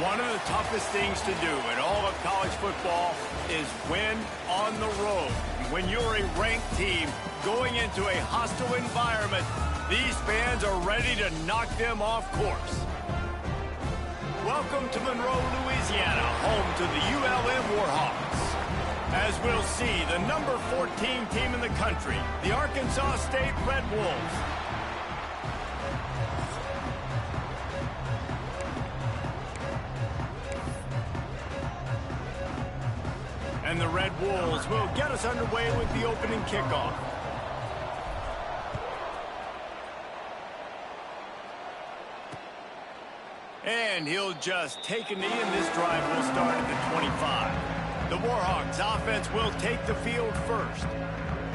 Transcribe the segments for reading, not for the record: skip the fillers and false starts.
One of the toughest things to do in all of college football is win on the road. When you're a ranked team going into a hostile environment, these fans are ready to knock them off course. Welcome to Monroe, Louisiana, home to the ULM Warhawks. As we'll see, the number 14 team in the country, the Arkansas State Red Wolves. And the Red Wolves will get us underway with the opening kickoff. And he'll just take a knee, and this drive will start at the 25. The Warhawks offense will take the field first.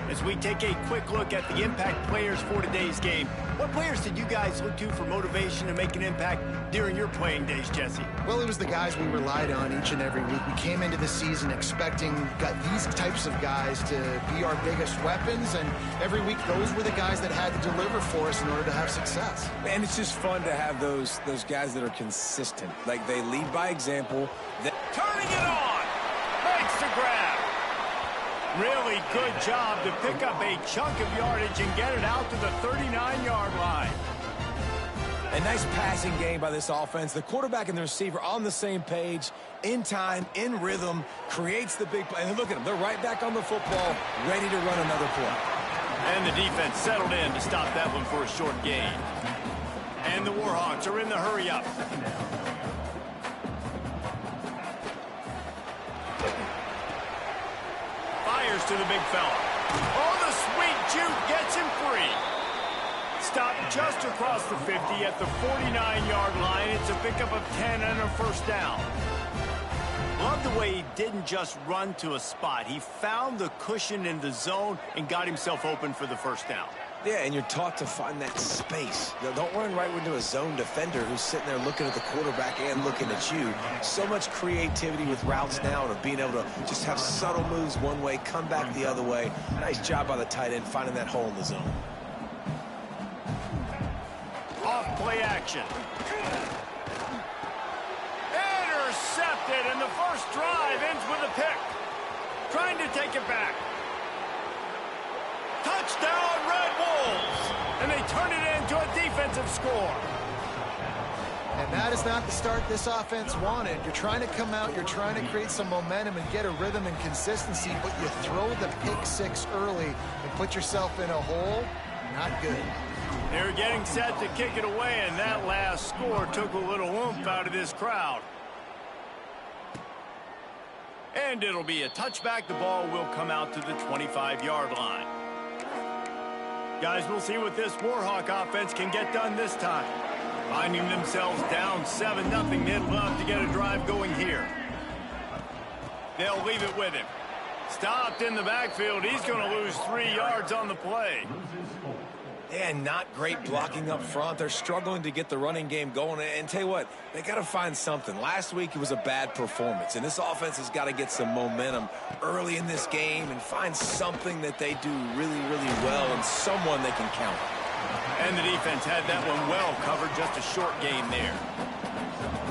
As we take a quick look at the impact players for today's game, what players did you guys look to for motivation to make an impact during your playing days, Jesse? Well, it was the guys we relied on each and every week. We came into the season expecting these types of guys to be our biggest weapons, and every week those were the guys that had to deliver for us in order to have success. And it's just fun to have those guys that are consistent. Like, they lead by example. Turning it on! Makes the grab. Really good job to pick up a chunk of yardage and get it out to the 39-yard line. A nice passing game by this offense. The quarterback and the receiver on the same page, in time, in rhythm, creates the big play. And look at them. They're right back on the football, ready to run another play. And the defense settled in to stop that one for a short gain. And the Warhawks are in the hurry-up. Fires to the big fella. Oh, the sweet juke gets him free. Stopped just across the 50 at the 49-yard line. It's a pickup of 10 and a first down. Love the way he didn't just run to a spot. He found the cushion in the zone and got himself open for the first down. Yeah, and you're taught to find that space. Don't run right into a zone defender who's sitting there looking at the quarterback and looking at you. So much creativity with routes now, and being able to just have subtle moves one way, come back the other way. Nice job by the tight end finding that hole in the zone. Off play action. Intercepted, and the first drive ends with a pick. Trying to take it back. Touchdown, Red Wolves! And they turn it into a defensive score. And that is not the start this offense wanted. You're trying to come out, you're trying to create some momentum and get a rhythm and consistency, but you throw the pick six early and put yourself in a hole. Not good. They're getting set to kick it away, and that last score took a little oomph out of this crowd. And it'll be a touchback. The ball will come out to the 25-yard line. Guys, we'll see what this Warhawk offense can get done this time. Finding themselves down 7-0, they'd love to get a drive going here. They'll leave it with him. Stopped in the backfield. He's going to lose 3 yards on the play. And not great blocking up front. They're struggling to get the running game going. And tell you what, they got to find something. Last week it was a bad performance, and this offense has got to get some momentum early in this game and find something that they do really, really well and someone they can count on. And the defense had that one well covered. Just a short gain there.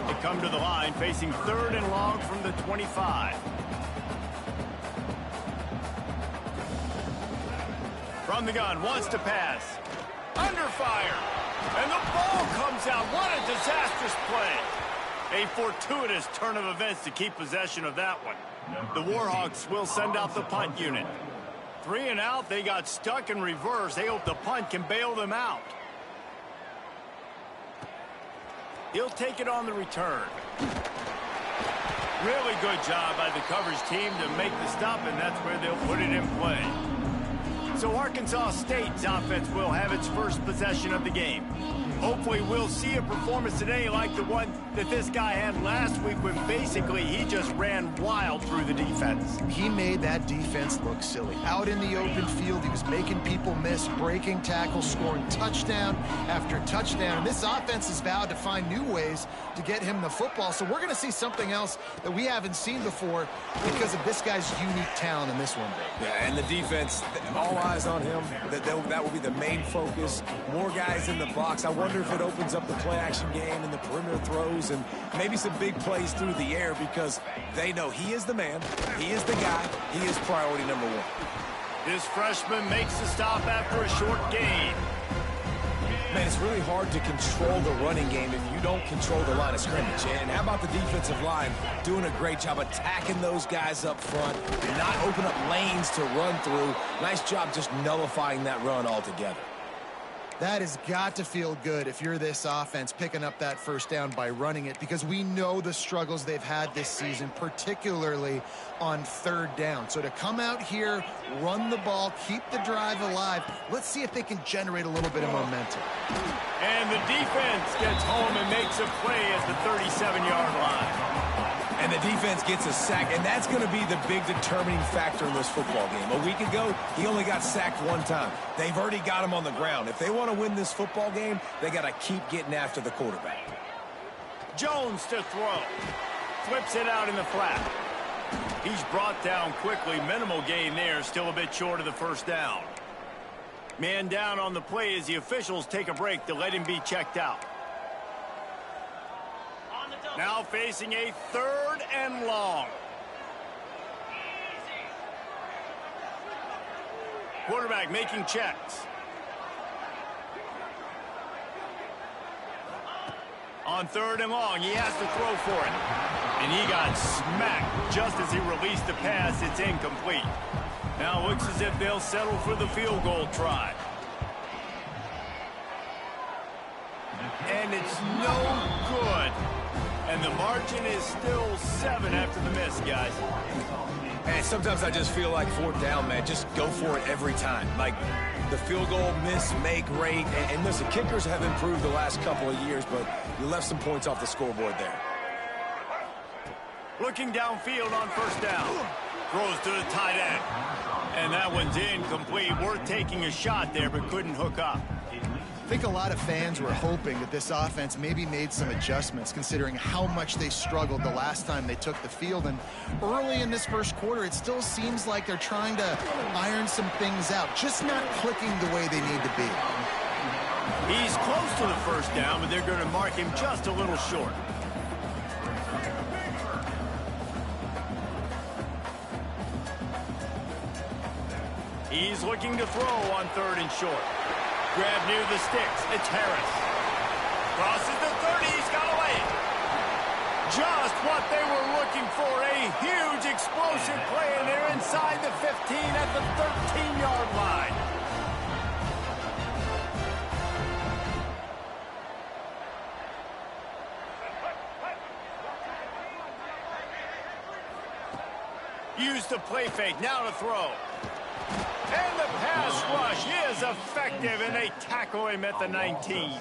They come to the line facing 3rd and long from the 25. From the gun, wants to pass. Under fire. And the ball comes out. What a disastrous play. A fortuitous turn of events to keep possession of that one. The Warhawks will send out the punt unit. 3 and out. They got stuck in reverse. They hope the punt can bail them out. He'll take it on the return. Really good job by the coverage team to make the stop, and that's where they'll put it in play. So Arkansas State's offense will have its first possession of the game. Hopefully we'll see a performance today like the one that this guy had last week when basically he just ran wild through the defense. He made that defense look silly. Out in the open field, he was making people miss, breaking tackles, scoring touchdown after touchdown. And this offense has vowed to find new ways to get him the football. So we're going to see something else that we haven't seen before because of this guy's unique talent in this one. Yeah, and the defense, all eyes on him. That will be the main focus. More guys in the box. I wonder wonder if it opens up the play-action game and the perimeter throws and maybe some big plays through the air because they know he is the man, he is the guy, he is priority number one. This freshman makes the stop after a short gain. Man, it's really hard to control the running game if you don't control the line of scrimmage. And how about the defensive line doing a great job attacking those guys up front, not open up lanes to run through. Nice job just nullifying that run altogether. That has got to feel good if you're this offense picking up that first down by running it, because we know the struggles they've had this season, particularly on third down. So to come out here, run the ball, keep the drive alive, let's see if they can generate a little bit of momentum. And the defense gets home and makes a play at the 37-yard line. And the defense gets a sack, and that's going to be the big determining factor in this football game. A week ago, he only got sacked one time. They've already got him on the ground. If they want to win this football game, they got to keep getting after the quarterback. Jones to throw. Flips it out in the flat. He's brought down quickly. Minimal gain there, still a bit short of the first down. Man down on the play as the officials take a break to let him be checked out. Now facing a 3rd and long. Quarterback making checks. On 3rd and long, he has to throw for it. And he got smacked just as he released the pass. It's incomplete. Now it looks as if they'll settle for the field goal try. And it's no good. And the margin is still 7 after the miss, guys. And sometimes I just feel like 4th down, man, just go for it every time. Like the field goal miss, make rate. And listen, kickers have improved the last couple of years, but you left some points off the scoreboard there. Looking downfield on 1st down. Throws to the tight end. And that one's incomplete. Worth taking a shot there, but couldn't hook up. I think a lot of fans were hoping that this offense maybe made some adjustments, considering how much they struggled the last time they took the field. And early in this first quarter, it still seems like they're trying to iron some things out, just not clicking the way they need to be. He's close to the 1st down, but they're going to mark him just a little short. He's looking to throw on 3rd and short. Grab near the sticks. It's Harris. Crosses the 30. He's got away. Just what they were looking for. A huge explosive play, and they're inside the 15 at the 13-yard line. Used the play fake. Now to throw. And the pass rush is effective, and they tackle him at the 19.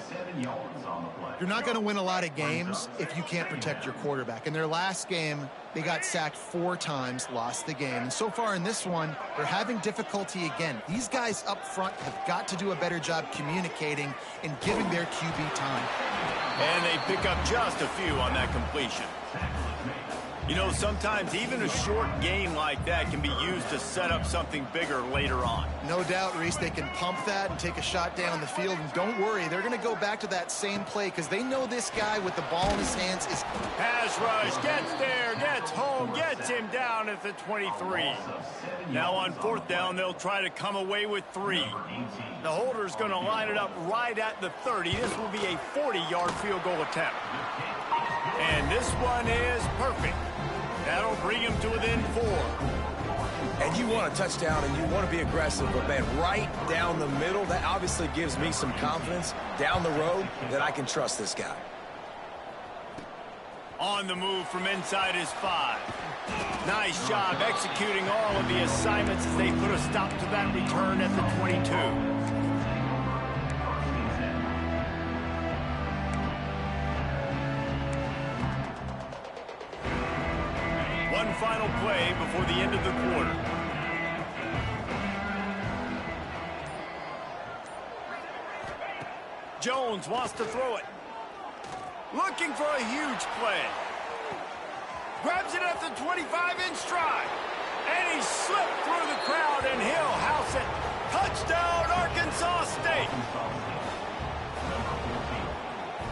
You're not going to win a lot of games if you can't protect your quarterback. In their last game, they got sacked 4 times, lost the game. And so far in this one, they're having difficulty again. These guys up front have got to do a better job communicating and giving their QB time. And they pick up just a few on that completion. You know, sometimes even a short gain like that can be used to set up something bigger later on. No doubt, Reese, they can pump that and take a shot down the field. And don't worry, they're going to go back to that same play because they know this guy with the ball in his hands is... Pass rush, gets there, gets home, gets him down at the 23. Now on 4th down, they'll try to come away with 3. The holder's going to line it up right at the 30. This will be a 40-yard field goal attempt. And this one is perfect. That'll bring him to within 4. And you want a touchdown and you want to be aggressive, but man, right down the middle, that obviously gives me some confidence down the road that I can trust this guy. On the move from inside his 5. Nice job executing all of the assignments as they put a stop to that return at the 22. One final play before the end of the quarter. Jones wants to throw it. Looking for a huge play. Grabs it at the 25 in stride. And he slipped through the crowd, and he'll house it. Touchdown, Arkansas State.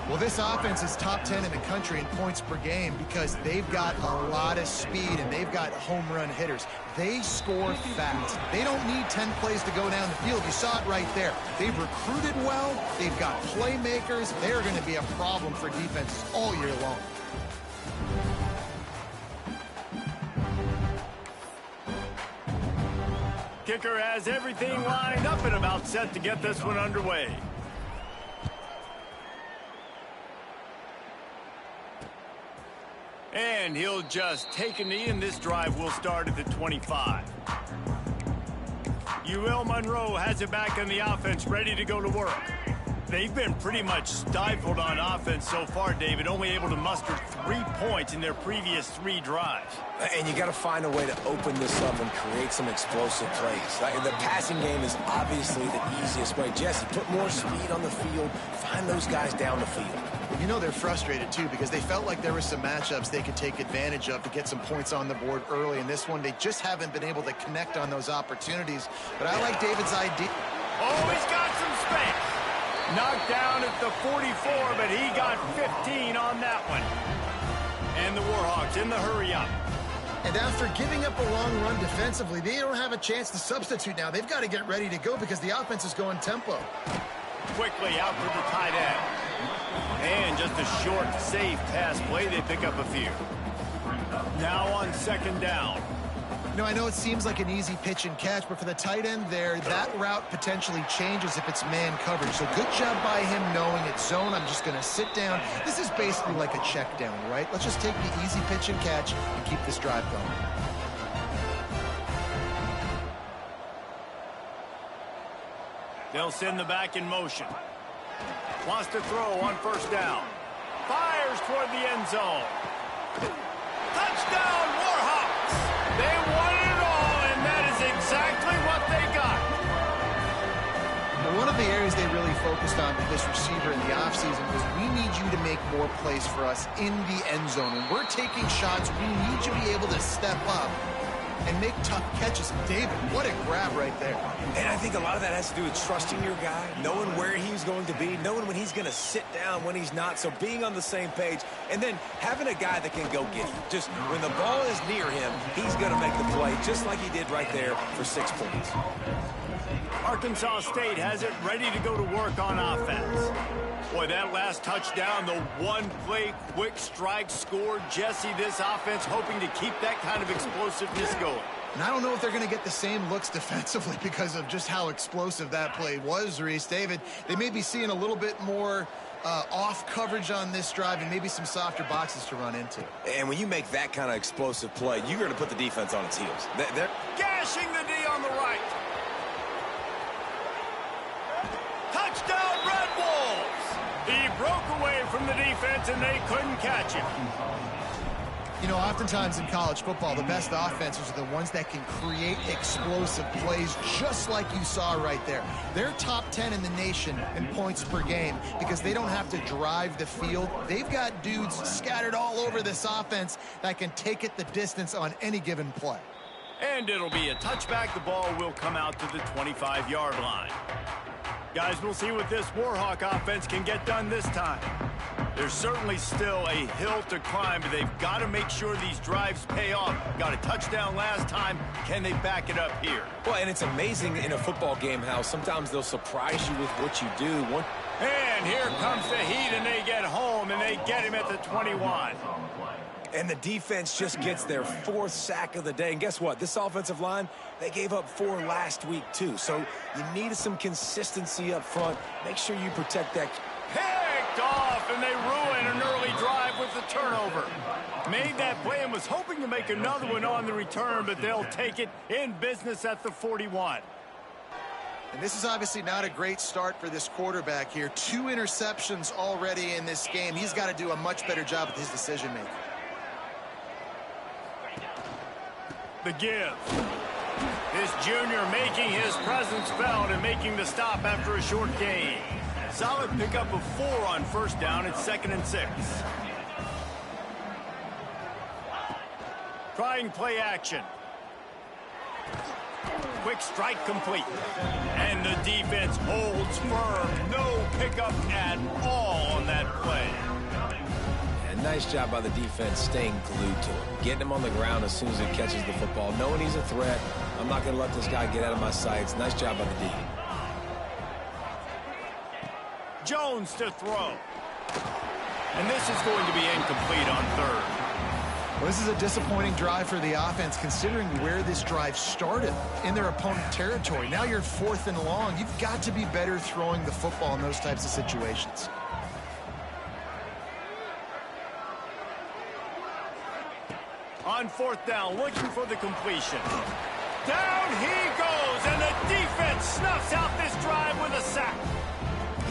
Well, this offense is top 10 in the country in points per game because they've got a lot of speed and they've got home run hitters. They score fast. They don't need 10 plays to go down the field. You saw it right there. They've recruited well. They've got playmakers. They're going to be a problem for defenses all year long. Kicker has everything lined up and about set to get this one underway. And he'll just take a knee, and this drive will start at the 25. Ulmnro has it back on the offense, ready to go to work. They've been pretty much stifled on offense so far, David, only able to muster 3 points in their previous 3 drives. And you got to find a way to open this up and create some explosive plays. The passing game is obviously the easiest way. Jesse, put more speed on the field. Find those guys down the field. You know they're frustrated, too, because they felt like there were some matchups they could take advantage of to get some points on the board early. In this one, they just haven't been able to connect on those opportunities. But I like David's idea. Oh, he's got some space. Knocked down at the 44, but he got 15 on that one. And the Warhawks in the hurry-up. And after giving up a long run defensively, they don't have a chance to substitute now. They've got to get ready to go because the offense is going tempo. Quickly out to the tight end. And just a short, safe pass play. They pick up a few. Now on second down. You know, I know it seems like an easy pitch and catch, but for the tight end there, that route potentially changes if it's man coverage. So good job by him knowing it's zone. I'm just going to sit down. This is basically like a check down, right? Let's just take the easy pitch and catch and keep this drive going. They'll send the back in motion. Wants to throw on first down. Fires toward the end zone. Touchdown, Warhawks! They won it all, and that is exactly what they got. Now, one of the areas they really focused on with this receiver in the offseason was we need you to make more plays for us in the end zone. When we're taking shots, we need you to be able to step up and make tough catches. David, what a grab right there. And I think a lot of that has to do with trusting your guy, knowing where he's going to be, knowing when he's going to sit down, when he's not. So being on the same page, and then having a guy that can go get him. Just when the ball is near him, he's going to make the play, just like he did right there for 6 points. Arkansas State has it ready to go to work on offense. Boy, that last touchdown, the one-play quick strike score. Jesse, this offense hoping to keep that kind of explosiveness going. And I don't know if they're going to get the same looks defensively because of just how explosive that play was, Reese. David, they may be seeing a little bit more off coverage on this drive and maybe some softer boxes to run into. And when you make that kind of explosive play, you're going to put the defense on its heels. They're gashing the D on the right. Touchdown, Red Wolves! He broke away from the defense, and they couldn't catch him. You know, oftentimes in college football, the best offenses are the ones that can create explosive plays, just like you saw right there. They're top 10 in the nation in points per game because they don't have to drive the field. They've got dudes scattered all over this offense that can take it the distance on any given play. And it'll be a touchback. The ball will come out to the 25-yard line. Guys, we'll see what this Warhawk offense can get done this time. There's certainly still a hill to climb, but they've got to make sure these drives pay off. Got a touchdown last time. Can they back it up here? Well, and it's amazing in a football game how sometimes they'll surprise you with what you do. And here comes the heat, and they get home, and they get him at the 21. And the defense just gets their 4th sack of the day. And guess what? This offensive line, they gave up 4 last week, too. So you need some consistency up front. Make sure you protect that. Picked off, and they ruin an early drive with the turnover. Made that play and was hoping to make another one on the return, but they'll take it in business at the 41. And this is obviously not a great start for this quarterback here. 2 interceptions already in this game. He's got to do a much better job with his decision-making. The give. This junior making his presence felt and making the stop after a short gain. Solid pickup of 4 on first down. It's 2nd and 6. Trying play action. Quick strike complete. And the defense holds firm. No pickup at all on that play. And nice job by the defense staying glued to him. Getting him on the ground as soon as he catches the football. Knowing he's a threat. I'm not going to let this guy get out of my sights. Nice job by the D. Jones to throw. And this is going to be incomplete on third. Well, this is a disappointing drive for the offense, considering where this drive started, in their opponent territory. Now you're 4th and long. You've got to be better throwing the football in those types of situations. On 4th down, looking for the completion. Down he goes, and the defense snuffs out this drive with a sack.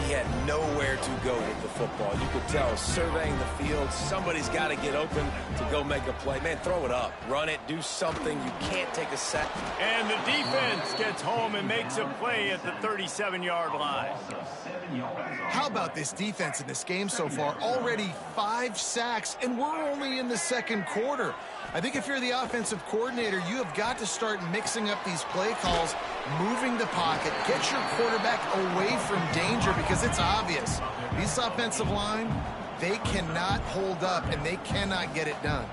He had nowhere to go with the football. You could tell, surveying the field, somebody's got to get open to go make a play. Man, throw it up. Run it. Do something. You can't take a sack. And the defense gets home and makes a play at the 37-yard line. How about this defense in this game so far? Already 5 sacks, and we're only in the 2nd quarter. I think if you're the offensive coordinator, you have got to start mixing up these play calls, moving the pocket, get your quarterback away from danger, because it's obvious. These offensive line, they cannot hold up, and they cannot get it done.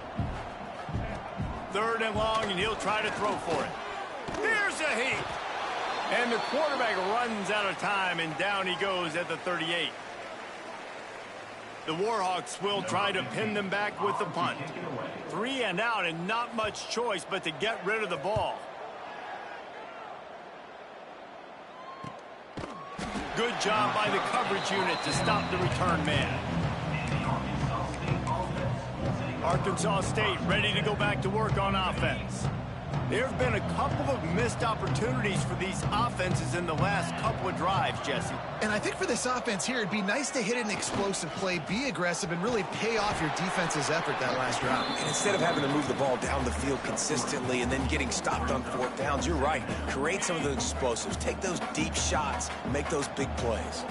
3rd and long, and he'll try to throw for it. Here's a heat. And the quarterback runs out of time, and down he goes at the 38. The Warhawks will try to pin them back with the punt. 3 and out, and not much choice but to get rid of the ball. Good job by the coverage unit to stop the return man. Arkansas State ready to go back to work on offense. There have been a couple of missed opportunities for these offenses in the last couple of drives, Jesse. And I think for this offense here, it'd be nice to hit an explosive play, be aggressive, and really pay off your defense's effort that last drive. And instead of having to move the ball down the field consistently and then getting stopped on 4th downs, you're right. Create some of those explosives. Take those deep shots. Make those big plays.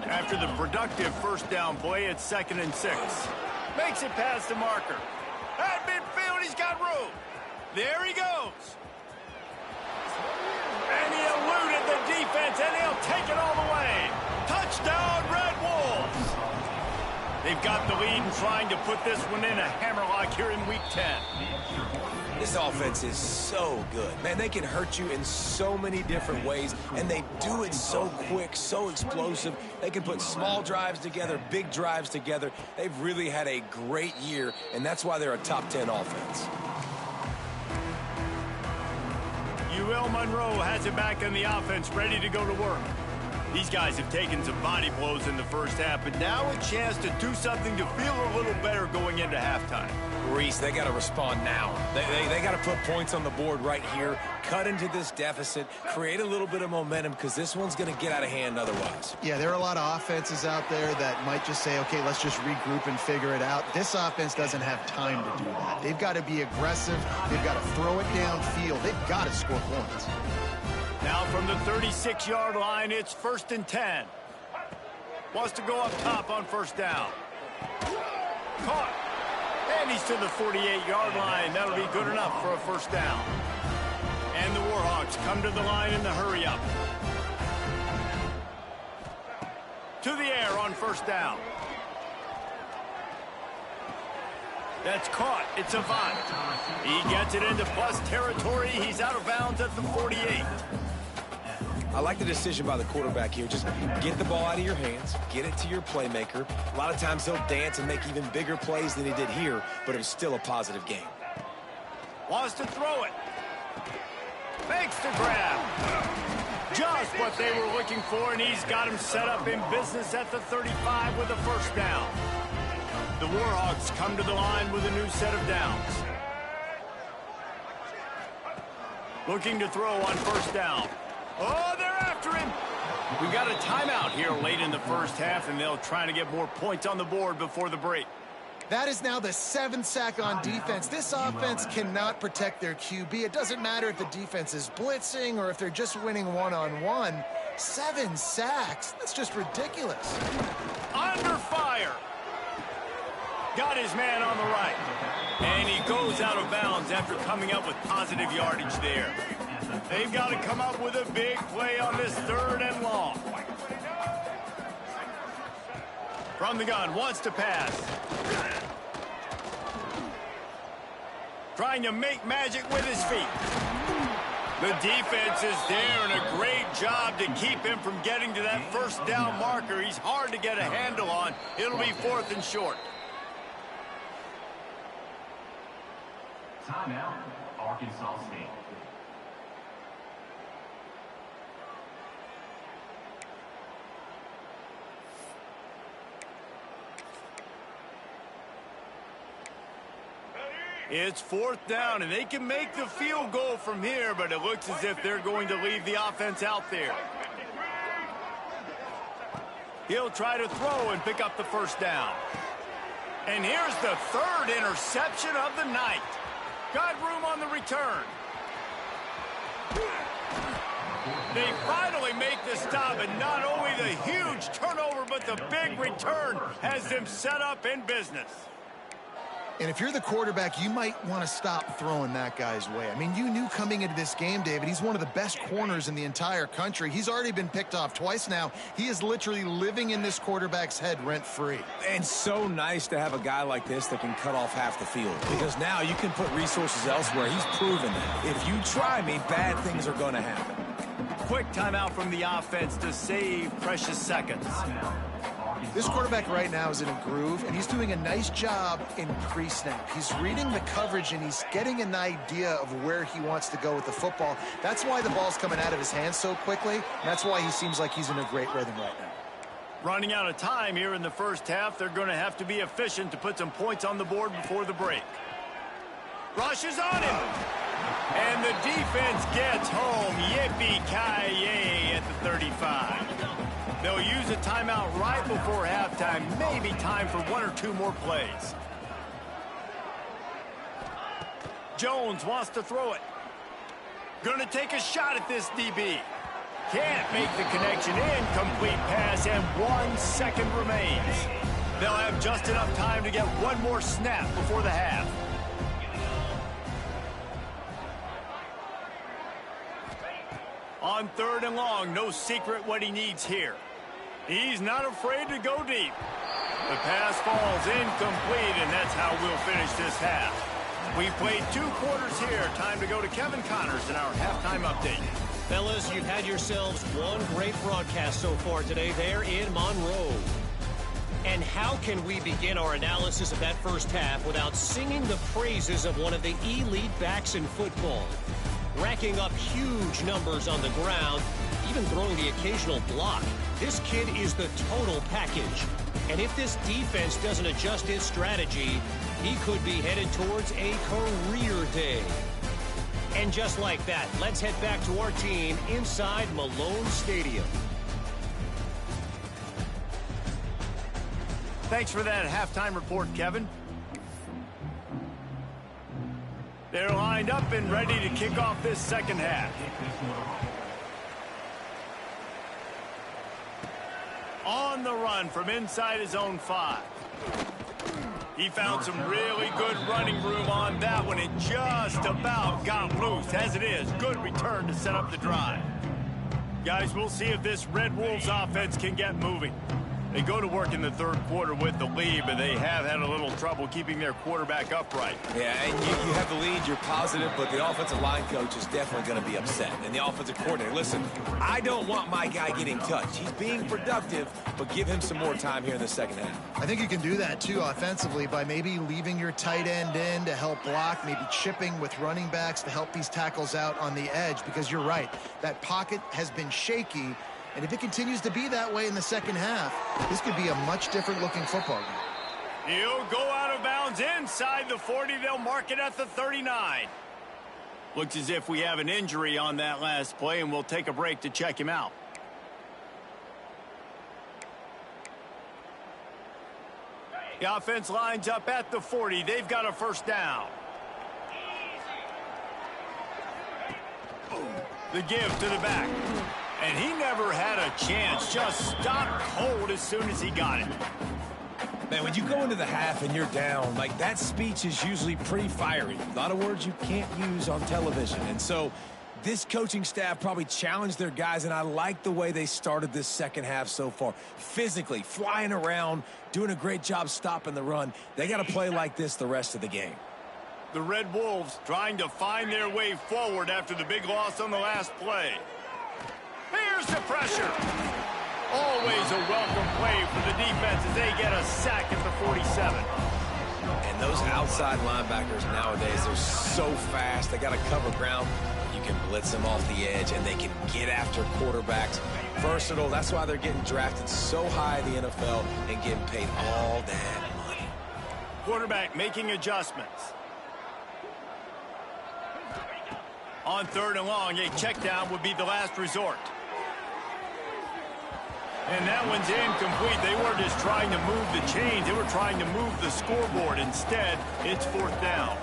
After the productive 1st down play, it's 2nd and 6. Makes it past the marker. At midfield, he's got room. There he goes. And he eluded the defense, and he'll take it all the way. Touchdown, Red Wolves. They've got the lead and trying to put this one in a hammerlock here in Week 10. This offense is so good. Man, they can hurt you in so many different ways, and they do it so quick, so explosive. They can put small drives together, big drives together. They've really had a great year, and that's why they're a top 10 offense. Ulmnro has it back in the offense, ready to go to work. These guys have taken some body blows in the first half, but now a chance to do something to feel a little better going into halftime. Reese, they got to respond now. They got to put points on the board right here, cut into this deficit, create a little bit of momentum, because this one's going to get out of hand otherwise. Yeah, there are a lot of offenses out there that might just say, okay, let's just regroup and figure it out. This offense doesn't have time to do that. They've got to be aggressive. They've got to throw it downfield. They've got to score points. Now from the 36-yard line, it's 1st and 10. Wants to go up top on 1st down. Caught. And he's to the 48-yard line. That'll be good enough for a 1st down. And the Warhawks come to the line in the hurry-up. To the air on 1st down. That's caught. It's Avant. He gets it into plus territory. He's out of bounds at the 48. I like the decision by the quarterback here. Just get the ball out of your hands, get it to your playmaker. A lot of times he'll dance and make even bigger plays than he did here, but it was still a positive game. Wants to throw it. Makes the grab. Just what they were looking for, and he's got him set up in business at the 35 with a 1st down. The Warhawks come to the line with a new set of downs. Looking to throw on 1st down. Oh, they're after him. We got a timeout here late in the first half, and they'll try to get more points on the board before the break. That is now the 7th sack on defense. This offense cannot protect their QB. It doesn't matter if the defense is blitzing or if they're just winning one-on-one. 7 sacks. That's just ridiculous. Under fire. Got his man on the right. And he goes out of bounds after coming up with positive yardage there. They've got to come up with a big play on this 3rd and long. From the gun, wants to pass. Trying to make magic with his feet. The defense is there, and a great job to keep him from getting to that 1st down marker. He's hard to get a handle on. It'll be 4th and short. Timeout, Arkansas State. It's 4th down, and they can make the field goal from here, but it looks as if they're going to leave the offense out there. He'll try to throw and pick up the 1st down. And here's the 3rd interception of the night. Got room on the return. They finally make the stop, and not only the huge turnover, but the big return has them set up in business. And if you're the quarterback, you might want to stop throwing that guy's way. I mean, you knew coming into this game, David, he's one of the best corners in the entire country. He's already been picked off twice now. He is literally living in this quarterback's head rent-free. And so nice to have a guy like this that can cut off half the field, because now you can put resources elsewhere. He's proven that. If you try me, bad things are going to happen. Quick timeout from the offense to save precious seconds. This quarterback right now is in a groove, and he's doing a nice job in pre-snap. He's reading the coverage, and he's getting an idea of where he wants to go with the football. That's why the ball's coming out of his hands so quickly, and that's why he seems like he's in a great rhythm right now. Running out of time here in the 1st half, they're going to have to be efficient to put some points on the board before the break. Rushes on him. And the defense gets home. Yippee-ki-yay at the 35. They'll use a timeout right before halftime. Maybe time for 1 or 2 more plays. Jones wants to throw it. Gonna take a shot at this DB. Can't make the connection. Incomplete pass, and 1 second remains. They'll have just enough time to get 1 more snap before the half. On 3rd and long, no secret what he needs here. He's not afraid to go deep. The pass falls incomplete, and that's how we'll finish this half. We played 2 quarters here. Time to go to Kevin Connors in our halftime update. Fellas, you've had yourselves one great broadcast so far today there in Monroe. And how can we begin our analysis of that 1st half without singing the praises of one of the elite backs in football? Racking up huge numbers on the ground, even throwing the occasional block. This kid is the total package. And if this defense doesn't adjust its strategy, he could be headed towards a career day. And just like that, let's head back to our team inside Malone Stadium. Thanks for that halftime report, Kevin. They're lined up and ready to kick off this 2nd half. On the run from inside his own 5. He found some really good running room on that one and just about got loose. As it is, good return to set up the drive. Guys, we'll see if this Red Wolves offense can get moving. They go to work in the 3rd quarter with the lead, but they have had a little trouble keeping their quarterback upright. Yeah, and you have the lead, you're positive, but the offensive line coach is definitely going to be upset. And the offensive coordinator, listen, I don't want my guy getting touched. He's being productive, but give him some more time here in the 2nd half. I think you can do that, too, offensively, by maybe leaving your tight end in to help block, maybe chipping with running backs to help these tackles out on the edge, because you're right, that pocket has been shaky. And if it continues to be that way in the 2nd half, this could be a much different looking football game. He'll go out of bounds inside the 40. They'll mark it at the 39. Looks as if we have an injury on that last play, and we'll take a break to check him out. The offense lines up at the 40. They've got a 1st down. The give to the back. And he never had a chance. Just stopped cold as soon as he got it. Man, when you go into the half and you're down, like, that speech is usually pretty fiery. A lot of words you can't use on television. And so This coaching staff probably challenged their guys, and I like the way they started this second half so far. Physically, flying around, doing a great job stopping the run. They got to play like this the rest of the game. The Red Wolves trying to find their way forward after the big loss on the last play. Here's the pressure. Always a welcome play for the defense as they get a sack at the 47. And those outside linebackers nowadays, they're so fast. They got to cover ground. You can blitz them off the edge, and they can get after quarterbacks. Versatile. That's why they're getting drafted so high in the NFL and getting paid all that money. Quarterback making adjustments. On 3rd and long, a check down would be the last resort. And that one's incomplete. They weren't just trying to move the chains. They were trying to move the scoreboard. Instead, it's 4th down.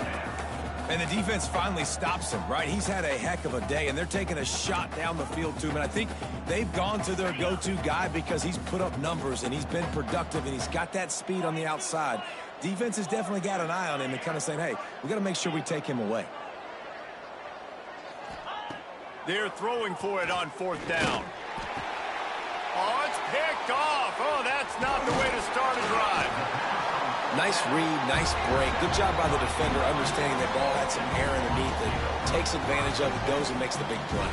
And the defense finally stops him, right? He's had a heck of a day, and they're taking a shot down the field to him. And I think they've gone to their go-to guy because he's put up numbers, and he's been productive, and he's got that speed on the outside. Defense has definitely got an eye on him and kind of saying, hey, we got to make sure we take him away. They're throwing for it on 4th down. Oh, it's picked off. Oh, that's not the way to start a drive. Nice read, nice break. Good job by the defender understanding that ball had some air underneath it. Takes advantage of it, goes and makes the big play.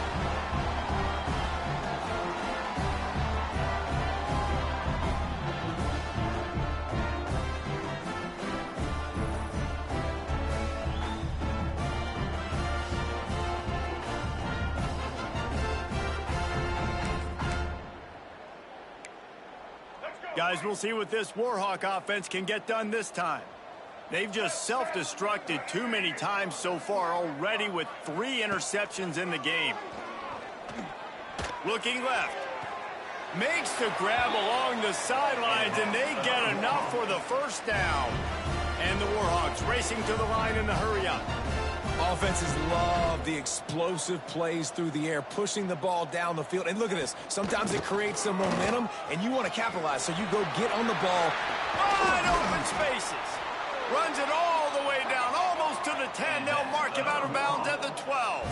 Guys, we'll see what this Warhawk offense can get done this time. They've just self-destructed too many times so far already with 3 interceptions in the game. Looking left. Makes the grab along the sidelines, and they get enough for the 1st down. And the Warhawks racing to the line in the hurry-up. Offenses love the explosive plays through the air, pushing the ball down the field. And look at this. Sometimes it creates some momentum, and you want to capitalize. So you go get on the ball. Wide open spaces. Runs it all the way down, almost to the 10. They'll mark him out of bounds at the 12.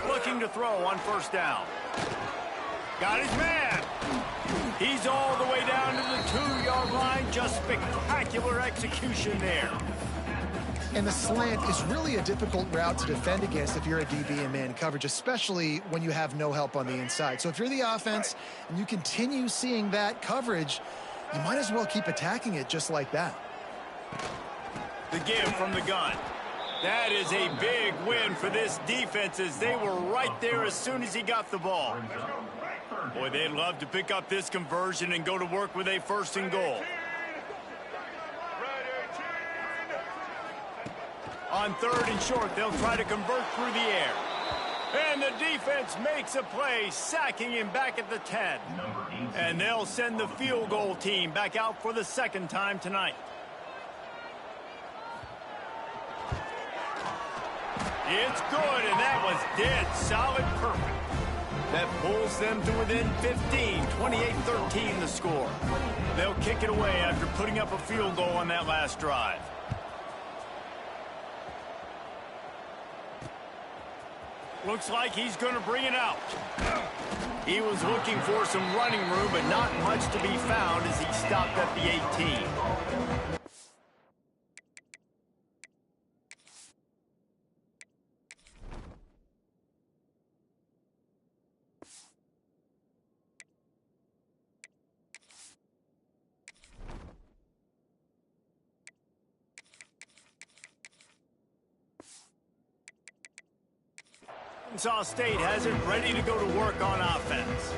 Looking to throw on 1st down. Got his man. He's all the way down to the 2-yard line. Just spectacular execution there. And the slant is really a difficult route to defend against if you're a DB in man coverage, especially when you have no help on the inside. So if you're the offense and you continue seeing that coverage, you might as well keep attacking it just like that. The give from the gun. That is a big win for this defense as they were right there as soon as he got the ball. Boy, they'd love to pick up this conversion and go to work with a 1st and goal. On 3rd and short, they'll try to convert through the air. And the defense makes a play, sacking him back at the 10. And they'll send the field goal team back out for the 2nd time tonight. It's good, and that was dead solid perfect. That pulls them to within 15, 28-13 the score. They'll kick it away after putting up a field goal on that last drive. Looks like he's going to bring it out. He was looking for some running room, but not much to be found as he stopped at the 18. Arkansas State has it ready to go to work on offense.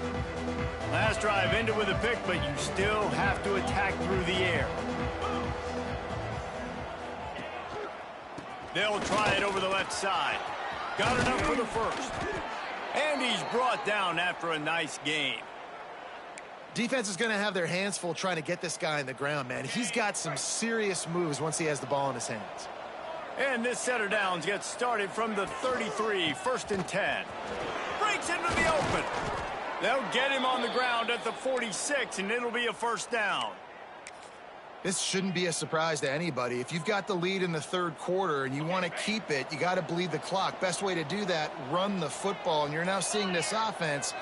Last drive ended with a pick, but you still have to attack through the air. They'll try it over the left side. Got enough for the 1st. And he's brought down after a nice gain. Defense is going to have their hands full trying to get this guy on the ground, man. He's got some serious moves once he has the ball in his hands. And this set of downs gets started from the 33, 1st and 10. Breaks into the open. They'll get him on the ground at the 46, and it'll be a 1st down. This shouldn't be a surprise to anybody. If you've got the lead in the third quarter and you want to keep it, you got to bleed the clock. Best way to do that, run the football. And you're now seeing this offense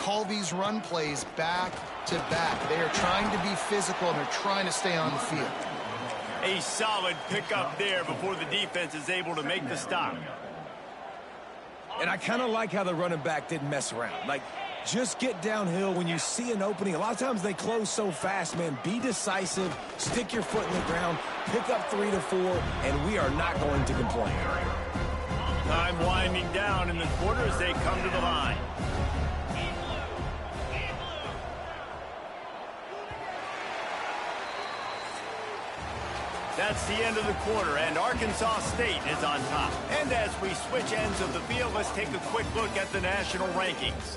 call these run plays back to back. They are trying to be physical, and they're trying to stay on the field. A solid pickup there before the defense is able to make the stop. And I kind of like how the running back didn't mess around. Like, just get downhill when you see an opening. A lot of times they close so fast, man. Be decisive, stick your foot in the ground, pick up 3 to 4, and we are not going to complain. Time winding down in the quarter as they come to the line. That's the end of the quarter, and Arkansas State is on top. And as we switch ends of the field, let's take a quick look at the national rankings.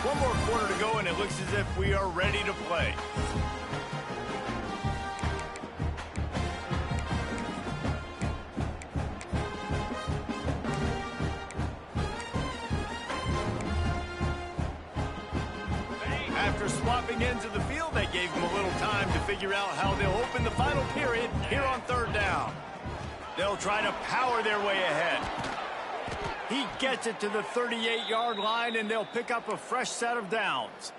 One more quarter to go, and it looks as if we are ready to play. After swapping ends of the field, they gave them a little time to figure out how they'll open the final period here on third down. They'll try to power their way ahead. He gets it to the 38-yard line, and they'll pick up a fresh set of downs.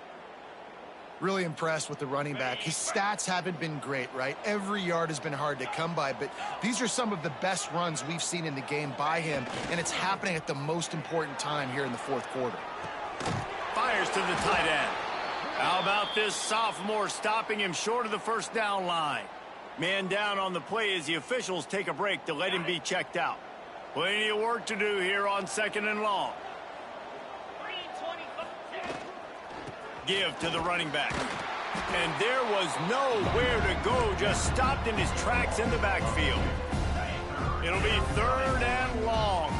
Really impressed with the running back. His stats haven't been great, right? Every yard has been hard to come by, but these are some of the best runs we've seen in the game by him, and it's happening at the most important time here in the fourth quarter. Fires to the tight end. How about this sophomore stopping him short of the first down line? Man down on the play as the officials take a break to let him be checked out. Plenty of work to do here on second and long. Give to the running back. And there was nowhere to go, just stopped in his tracks in the backfield. It'll be third and long.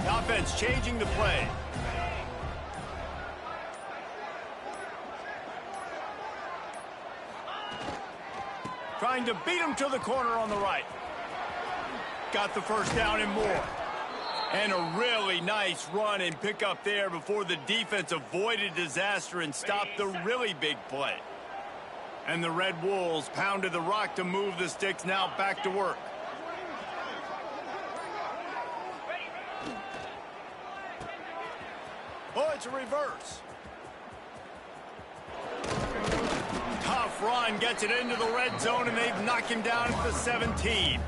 The offense changing the play. Trying to beat him to the corner on the right. Got the first down and more. And a really nice run and pick up there before the defense avoided disaster and stopped the really big play. And the Red Wolves pounded the rock to move the sticks, now back to work. Oh, it's a reverse. Tough run, gets it into the red zone, and they've knocked him down at the 17.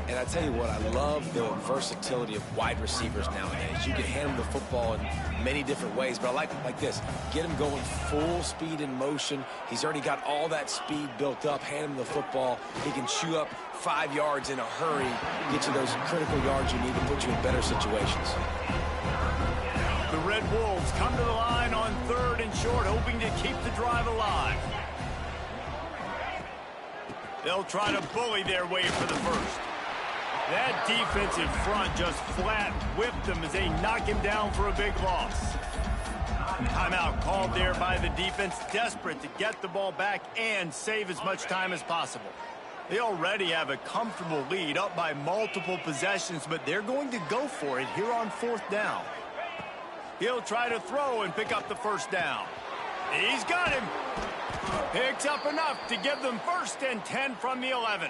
And I tell you what, I love the versatility of wide receivers nowadays. You can hand him the football in many different ways, but I like this. Get him going full speed in motion. He's already got all that speed built up. Hand him the football. He can chew up 5 yards in a hurry, get you those critical yards you need to put you in better situations. The Red Wolves come to the line on third and short, hoping to keep the drive alive. They'll try to bully their way for the first. That defensive front just flat whipped them as they knock him down for a big loss. Timeout called there by the defense, desperate to get the ball back and save as much time as possible. They already have a comfortable lead, up by multiple possessions, but they're going to go for it here on fourth down. He'll try to throw and pick up the first down. He's got him. Picks up enough to give them first and 10 from the 11.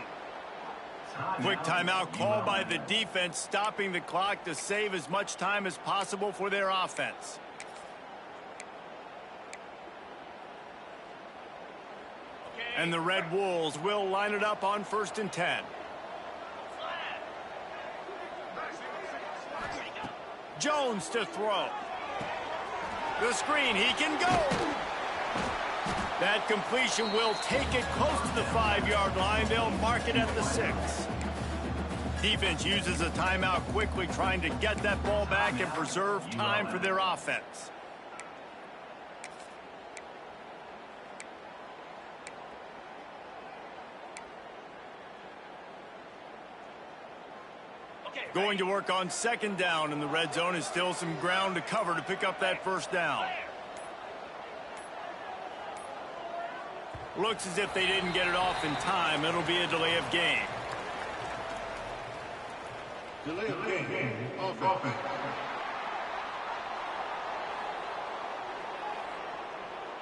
Quick timeout called by the defense, stopping the clock to save as much time as possible for their offense. And the Red Wolves will line it up on first and 10. Jones to throw. The screen, he can go. That completion will take it close to the 5-yard line. They'll mark it at the 6. Defense uses a timeout quickly, trying to get that ball back and preserve time for their offense. Going to work on second down in the red zone. Is still some ground to cover to pick up that first down. Looks as if they didn't get it off in time. It'll be a delay of game. Delay of game. Offense.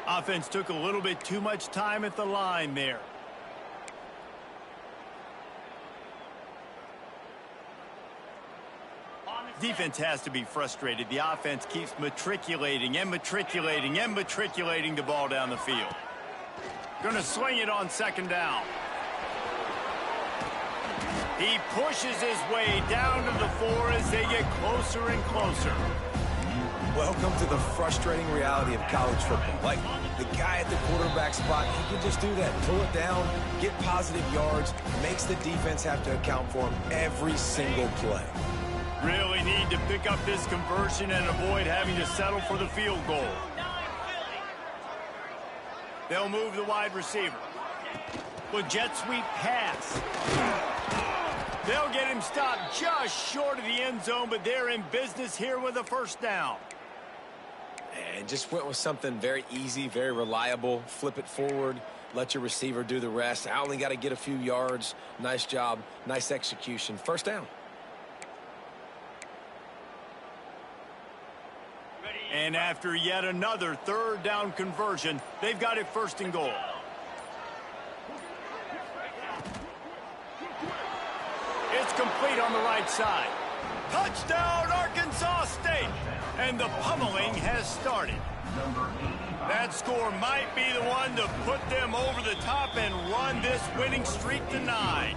Offense took a little bit too much time at the line there. Defense has to be frustrated. The offense keeps matriculating and matriculating and matriculating the ball down the field. Gonna swing it on second down. He pushes his way down to the 4 as they get closer and closer. Welcome to the frustrating reality of college football. Like, the guy at the quarterback spot, he can just do that. Pull it down, get positive yards, makes the defense have to account for him every single play. Really need to pick up this conversion and avoid having to settle for the field goal. They'll move the wide receiver. The jet sweep pass. They'll get him stopped just short of the end zone, but they're in business here with a first down. And just went with something very easy, very reliable. Flip it forward, let your receiver do the rest. I only got to get a few yards. Nice job, nice execution. First down. And after yet another third down conversion, they've got it first and goal. It's complete on the right side. Touchdown, Arkansas State! And the pummeling has started. That score might be the one to put them over the top and run this winning streak to 9.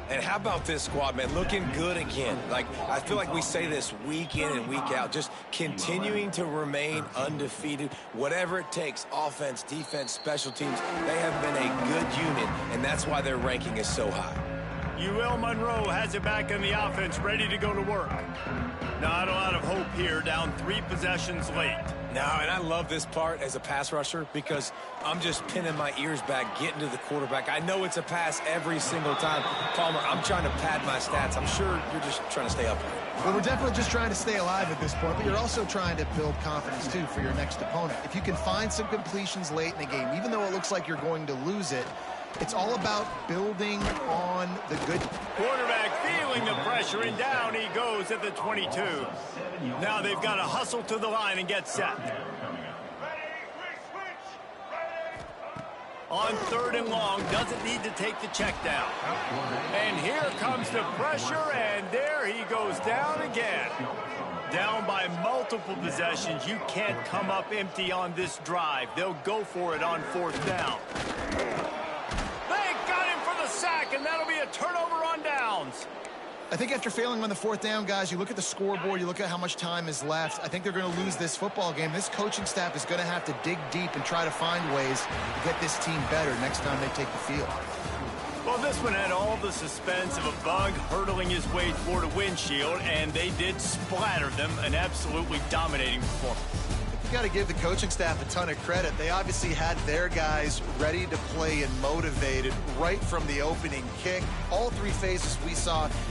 And how about this squad, man? Looking good again. Like, I feel like we say this week in and week out, just continuing to remain undefeated. Whatever it takes, offense, defense, special teams, they have been a good unit, and that's why their ranking is so high. Ulmnro has it back in the offense, ready to go to work. Not a lot of hope here, down 3 possessions late. No, and I love this part as a pass rusher because I'm just pinning my ears back, getting to the quarterback. I know it's a pass every single time. Palmer, I'm trying to pad my stats. I'm sure you're just trying to stay up here. Well, we're definitely just trying to stay alive at this point, but you're also trying to build confidence, too, for your next opponent. If you can find some completions late in the game, even though it looks like you're going to lose it, it's all about building on the good. Quarterback feeling the pressure, and down he goes at the 22. Now they've got to hustle to the line and get set. On third and long, doesn't need to take the check down. And here comes the pressure, and there he goes down again. Down by multiple possessions. You can't come up empty on this drive. They'll go for it on fourth down. They got him for the sack, and that'll be a turnover on downs. I think after failing on the fourth down, guys, you look at the scoreboard, you look at how much time is left. I think they're going to lose this football game. This coaching staff is going to have to dig deep and try to find ways to get this team better next time they take the field. Well, this one had all the suspense of a bug hurtling his way toward a windshield, and they did splatter them. An absolutely dominating performance. You got to give the coaching staff a ton of credit. They obviously had their guys ready to play and motivated right from the opening kick. All 3 phases we saw